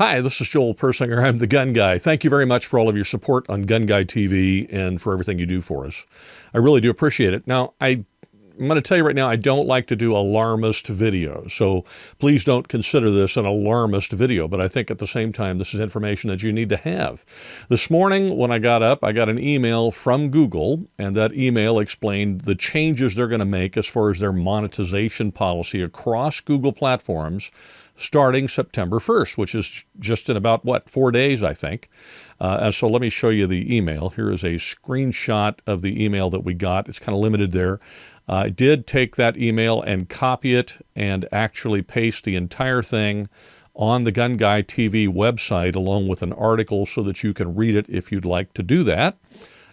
Hi, this is Joel Persinger. I'm the Gun Guy. Thank you very much for all of your support on GunGuyTV and for everything you do for us. I really do appreciate it. Now, I'm going to tell you right now, I don't like to do alarmist videos, so please don't consider this an alarmist video, but I think at the same time, this is information that you need to have. This morning, when I got up, I got an email from Google, and that email explained the changes they're going to make as far as their monetization policy across Google platforms starting September 1st, which is just in about, 4 days, I think. So let me show you the email. Here is a screenshot of the email that we got. It's kind of limited there. I did take that email and copy it and actually paste the entire thing on the GunGuyTV website along with an article so that you can read it if you'd like to do that.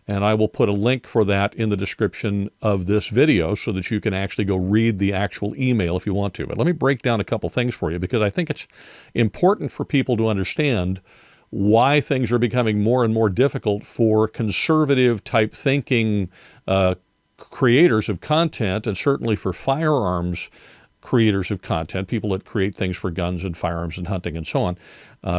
And I will put a link for that in the description of this video so that you can actually go read the actual email if you want to. But let me break down a couple things for you because I think it's important for people to understand why things are becoming more and more difficult for conservative type thinking creators of content, and certainly for firearms creators of content, people that create things for guns and firearms and hunting and so on.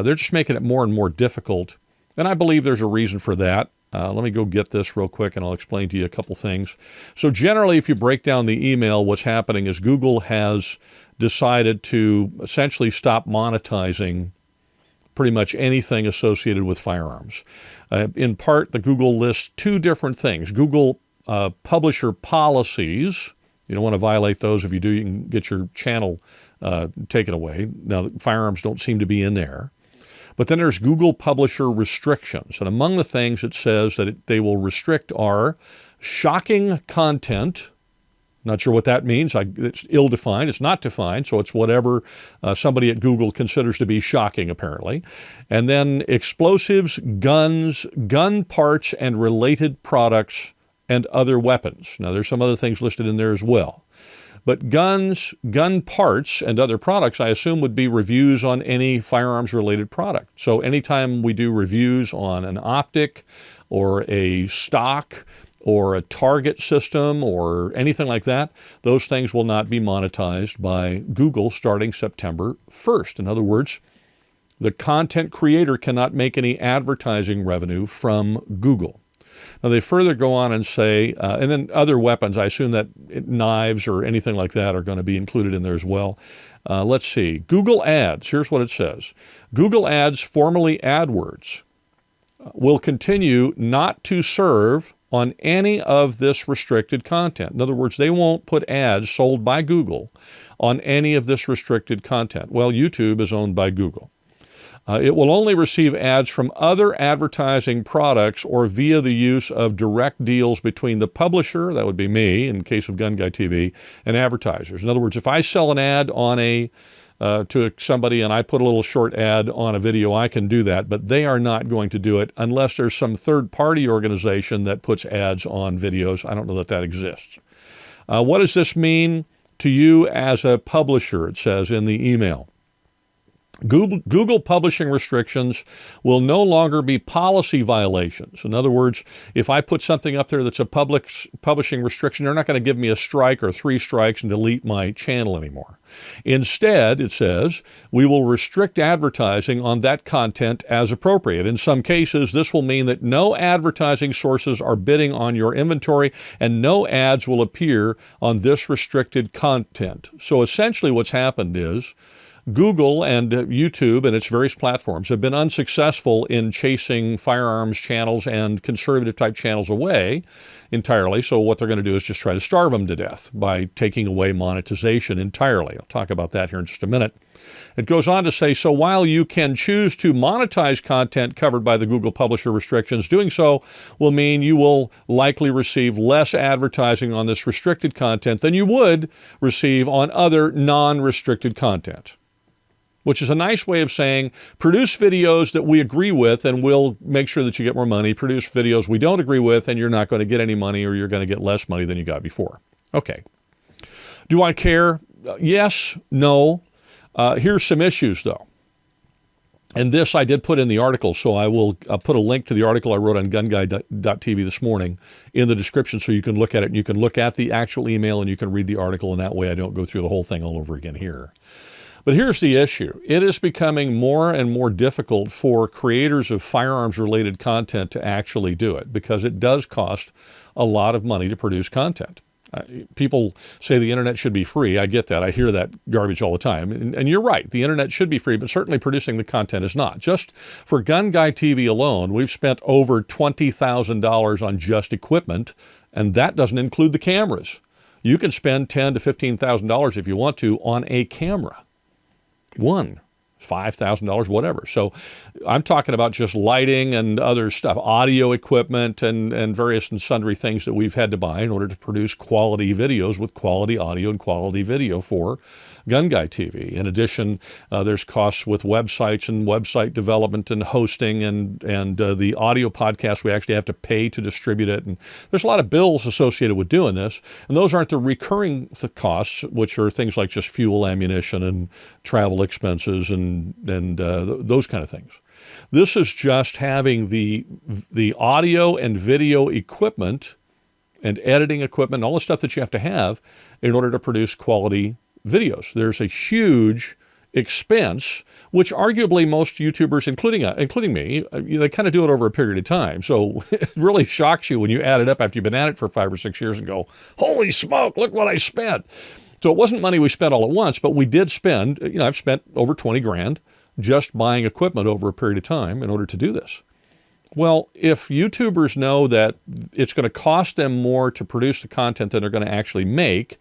They're just making it more and more difficult. And I believe there's a reason for that. Let me go get this real quick and I'll explain to you a couple things. So generally, if you break down the email, what's happening is Google has decided to essentially stop monetizing pretty much anything associated with firearms. In part, the Google lists two different things. Google publisher policies. You don't want to violate those. If you do, you can get your channel taken away. Now, firearms don't seem to be in there. But then there's Google publisher restrictions. And among the things it says that they will restrict are shocking content. Not sure what that means. It's ill-defined. It's not defined, so it's whatever somebody at Google considers to be shocking, apparently. And then explosives, guns, gun parts, and related products, and other weapons. Now, there's some other things listed in there as well. But guns, gun parts, and other products, I assume, would be reviews on any firearms-related product. So anytime we do reviews on an optic or a stock or a target system or anything like that, those things will not be monetized by Google starting September 1st. In other words, the content creator cannot make any advertising revenue from Google. Now, they further go on and say, and then other weapons, I assume that knives or anything like that are going to be included in there as well. Let's see. Google Ads, here's what it says. Google Ads, formerly AdWords, will continue not to serve on any of this restricted content. In other words, they won't put ads sold by Google on any of this restricted content. Well, YouTube is owned by Google. It will only receive ads from other advertising products or via the use of direct deals between the publisher, that would be me in case of GunGuyTV, and advertisers. In other words, if I sell an ad on to somebody and I put a little short ad on a video, I can do that, but they are not going to do it unless there's some third-party organization that puts ads on videos. I don't know that exists. What does this mean to you as a publisher? It says in the email. Google publishing restrictions will no longer be policy violations. In other words, if I put something up there that's a publishing restriction, they're not going to give me a strike or 3 strikes and delete my channel anymore. Instead, it says, we will restrict advertising on that content as appropriate. In some cases, this will mean that no advertising sources are bidding on your inventory and no ads will appear on this restricted content. So essentially what's happened is Google and YouTube and its various platforms have been unsuccessful in chasing firearms channels and conservative type channels away entirely. So what they're going to do is just try to starve them to death by taking away monetization entirely. I'll talk about that here in just a minute. It goes on to say, so while you can choose to monetize content covered by the Google publisher restrictions, doing so will mean you will likely receive less advertising on this restricted content than you would receive on other non-restricted content. Which is a nice way of saying produce videos that we agree with and we'll make sure that you get more money. Produce videos we don't agree with and you're not going to get any money or you're going to get less money than you got before. Okay. Do I care? Yes, no. Here's some issues though. And this I did put in the article, so I will put a link to the article I wrote on GunGuy.tv this morning in the description so you can look at it. And you can look at the actual email and you can read the article, and that way I don't go through the whole thing all over again here. But here's the issue. It is becoming more and more difficult for creators of firearms-related content to actually do it because it does cost a lot of money to produce content. People say the internet should be free. I get that. I hear that garbage all the time. And you're right. The internet should be free, but certainly producing the content is not. Just for GunGuyTV alone, we've spent over $20,000 on just equipment, and that doesn't include the cameras. You can spend $10,000 to $15,000 if you want to on a camera. One. $5,000, whatever. So I'm talking about just lighting and other stuff, audio equipment and various and sundry things that we've had to buy in order to produce quality videos with quality audio and quality video for GunGuyTV. In addition, there's costs with websites and website development and hosting and the audio podcast we actually have to pay to distribute it. And there's a lot of bills associated with doing this. And those aren't the recurring costs, which are things like just fuel, ammunition, and travel expenses and those kind of things. This is just having the audio and video equipment and editing equipment, all the stuff that you have to have in order to produce quality videos. There's a huge expense, which arguably most YouTubers, including me, they kind of do it over a period of time. So it really shocks you when you add it up after you've been at it for 5 or 6 years and go, holy smoke, look what I spent. So it wasn't money we spent all at once, but we did spend, I've spent over 20 grand just buying equipment over a period of time in order to do this. Well, if YouTubers know that it's going to cost them more to produce the content than they're going to actually make,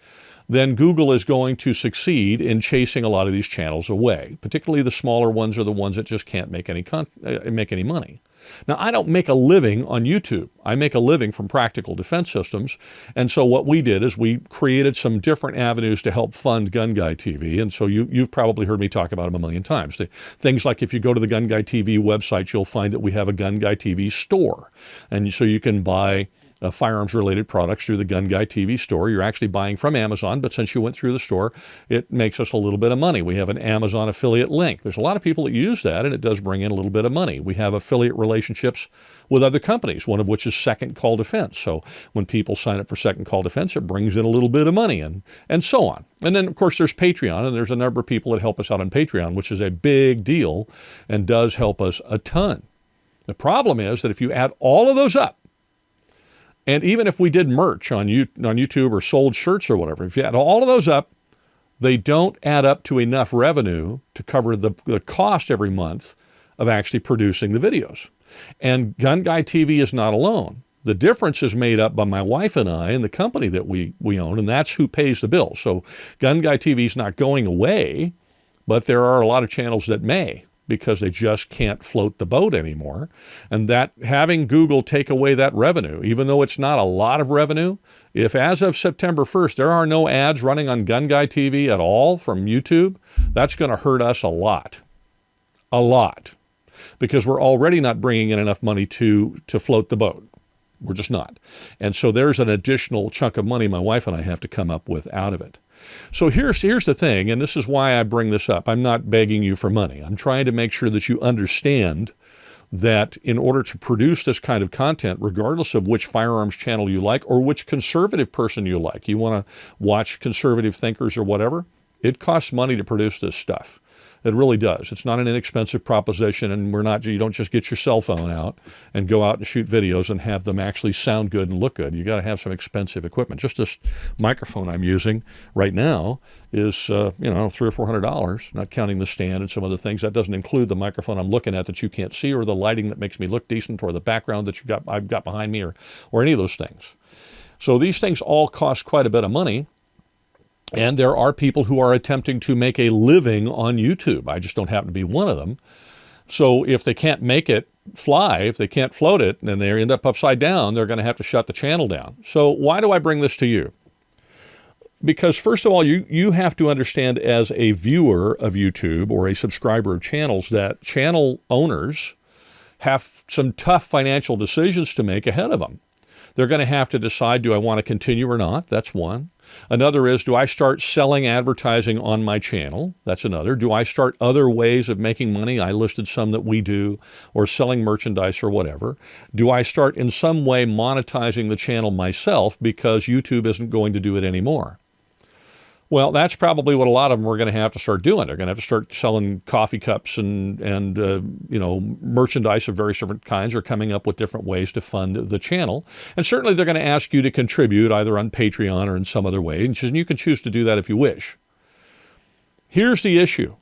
then Google is going to succeed in chasing a lot of these channels away. Particularly the smaller ones are the ones that just can't make any money. Now, I don't make a living on YouTube. I make a living from practical defense systems. And so what we did is we created some different avenues to help fund GunGuyTV. And so you've probably heard me talk about them a million times. Things like if you go to the GunGuyTV website, you'll find that we have a GunGuyTV store. And so you can buy firearms-related products through the GunGuyTV store. You're actually buying from Amazon, but since you went through the store, it makes us a little bit of money. We have an Amazon affiliate link. There's a lot of people that use that, and it does bring in a little bit of money. We have affiliate relationships with other companies, one of which is Second Call Defense. So when people sign up for Second Call Defense, it brings in a little bit of money and so on. And then, of course, there's Patreon, and there's a number of people that help us out on Patreon, which is a big deal and does help us a ton. The problem is that if you add all of those up, and even if we did merch on YouTube or sold shirts or whatever, if you add all of those up, they don't add up to enough revenue to cover the cost every month of actually producing the videos. And GunGuyTV is not alone. The difference is made up by my wife and I and the company that we own, and that's who pays the bill. So GunGuyTV is not going away, but there are a lot of channels that may, because they just can't float the boat anymore. And that having Google take away that revenue, even though it's not a lot of revenue, if as of September 1st, there are no ads running on GunGuyTV at all from YouTube, that's going to hurt us a lot, because we're already not bringing in enough money to float the boat. We're just not. And so there's an additional chunk of money my wife and I have to come up with out of it. So here's the thing, and this is why I bring this up. I'm not begging you for money. I'm trying to make sure that you understand that in order to produce this kind of content, regardless of which firearms channel you like or which conservative person you like, you want to watch conservative thinkers or whatever, it costs money to produce this stuff. It really does. It's not an inexpensive proposition, and you don't just get your cell phone out and go out and shoot videos and have them actually sound good and look good. You got to have some expensive equipment. Just this microphone I'm using right now is $300 or $400, not counting the stand and some other things. That doesn't include the microphone I'm looking at that you can't see, or the lighting that makes me look decent, or the background that I've got behind me, or any of those things. So these things all cost quite a bit of money. And there are people who are attempting to make a living on YouTube. I just don't happen to be one of them. So if they can't make it fly, if they can't float it, and they end up upside down, they're going to have to shut the channel down. So why do I bring this to you? Because first of all, you have to understand as a viewer of YouTube or a subscriber of channels that channel owners have some tough financial decisions to make ahead of them. They're going to have to decide, do I want to continue or not? That's one. Another is, do I start selling advertising on my channel? That's another. Do I start other ways of making money? I listed some that we do, or selling merchandise or whatever. Do I start in some way monetizing the channel myself because YouTube isn't going to do it anymore? Well, that's probably what a lot of them are going to have to start doing. They're going to have to start selling coffee cups and merchandise of various different kinds, or coming up with different ways to fund the channel. And certainly they're going to ask you to contribute either on Patreon or in some other way. And you can choose to do that if you wish. Here's the issue,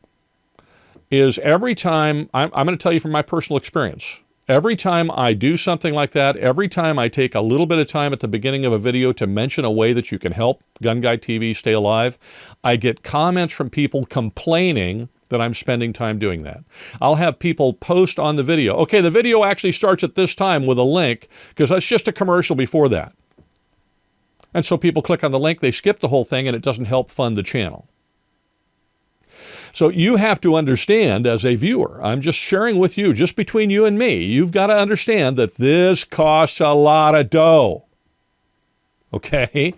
is every time, I'm going to tell you from my personal experience, every time I do something like that, every time I take a little bit of time at the beginning of a video to mention a way that you can help GunGuyTV stay alive, I get comments from people complaining that I'm spending time doing that. I'll have people post on the video, okay, the video actually starts at this time with a link because that's just a commercial before that. And so people click on the link, they skip the whole thing, and it doesn't help fund the channel. So you have to understand as a viewer, I'm just sharing with you, just between you and me, you've got to understand that this costs a lot of dough. Okay?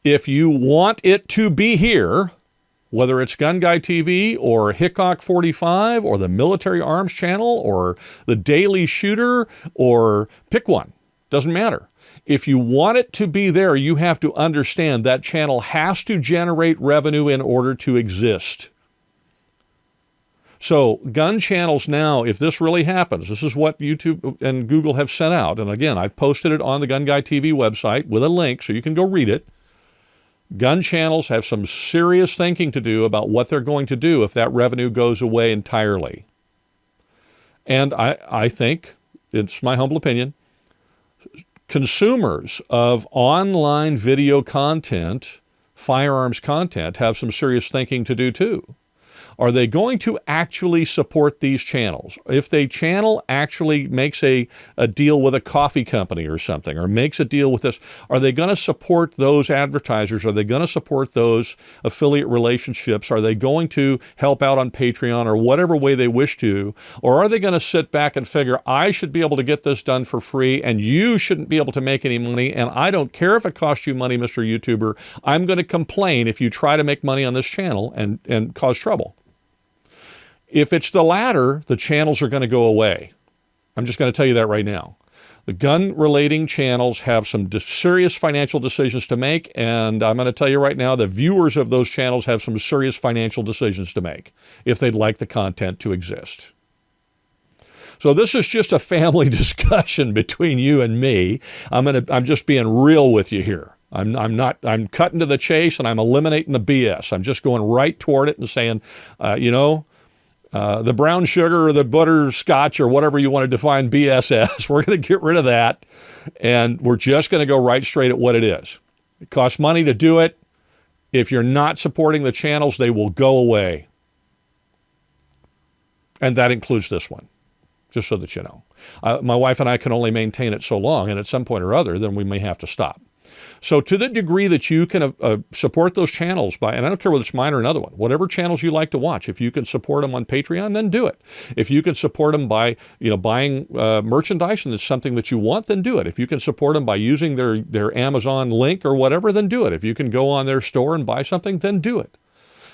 If you want it to be here, whether it's GunGuyTV or Hickok 45 or the Military Arms Channel or the Daily Shooter, or pick one, doesn't matter. If you want it to be there, you have to understand that channel has to generate revenue in order to exist. So gun channels now, if this really happens, this is what YouTube and Google have sent out. And again, I've posted it on the GunGuyTV website with a link so you can go read it. Gun channels have some serious thinking to do about what they're going to do if that revenue goes away entirely. And I think, it's my humble opinion, consumers of online video content, firearms content, have some serious thinking to do too. Are they going to actually support these channels? If the channel actually makes a deal with a coffee company or something, or makes a deal with this, are they going to support those advertisers? Are they going to support those affiliate relationships? Are they going to help out on Patreon or whatever way they wish to? Or are they going to sit back and figure, I should be able to get this done for free and you shouldn't be able to make any money, and I don't care if it costs you money, Mr. YouTuber. I'm going to complain if you try to make money on this channel and cause trouble. If it's the latter, the channels are going to go away. I'm just going to tell you that right now. The gun-relating channels have some serious financial decisions to make, and I'm going to tell you right now, the viewers of those channels have some serious financial decisions to make if they'd like the content to exist. So this is just a family discussion between you and me. I'm just being real with you here. I'm cutting to the chase, and I'm eliminating the BS. I'm just going right toward it and saying, the brown sugar or the butterscotch or whatever you want to define BS as, we're going to get rid of that, and we're just going to go right straight at what it is. It costs money to do it. If you're not supporting the channels, they will go away. And that includes this one, just so that you know. My wife and I can only maintain it so long, and at some point or other, then we may have to stop. So to the degree that you can support those channels by, and I don't care whether it's mine or another one, whatever channels you like to watch, if you can support them on Patreon, then do it. If you can support them by, buying merchandise and it's something that you want, then do it. If you can support them by using their Amazon link or whatever, then do it. If you can go on their store and buy something, then do it.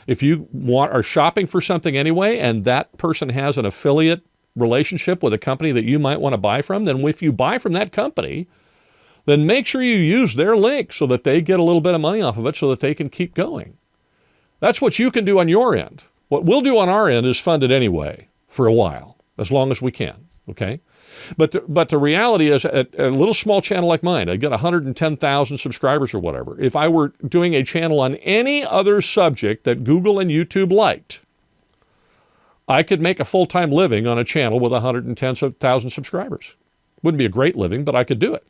If you are shopping for something anyway, and that person has an affiliate relationship with a company that you might want to buy from, then if you buy from that company, then make sure you use their link so that they get a little bit of money off of it so that they can keep going. That's what you can do on your end. What we'll do on our end is fund it anyway for a while, as long as we can, okay? But the reality is, at a little small channel like mine, I get 110,000 subscribers or whatever. If I were doing a channel on any other subject that Google and YouTube liked, I could make a full-time living on a channel with 110,000 subscribers. Wouldn't be a great living, but I could do it.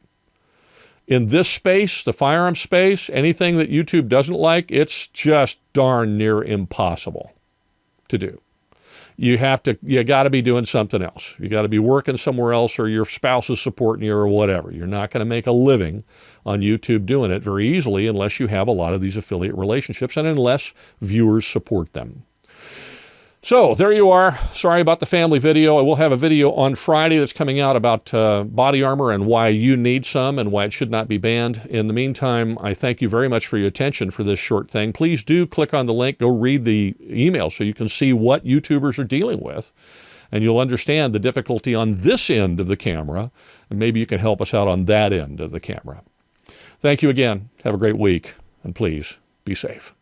In this space, the firearms space, anything that YouTube doesn't like, it's just darn near impossible to do. You got to be doing something else. You got to be working somewhere else, or your spouse is supporting you or whatever. You're not going to make a living on YouTube doing it very easily unless you have a lot of these affiliate relationships and unless viewers support them. So there you are. Sorry about the family video. I will have a video on Friday that's coming out about body armor and why you need some and why it should not be banned. In the meantime, I thank you very much for your attention for this short thing. Please do click on the link. Go read the email so you can see what YouTubers are dealing with, and you'll understand the difficulty on this end of the camera, and maybe you can help us out on that end of the camera. Thank you again. Have a great week, and please be safe.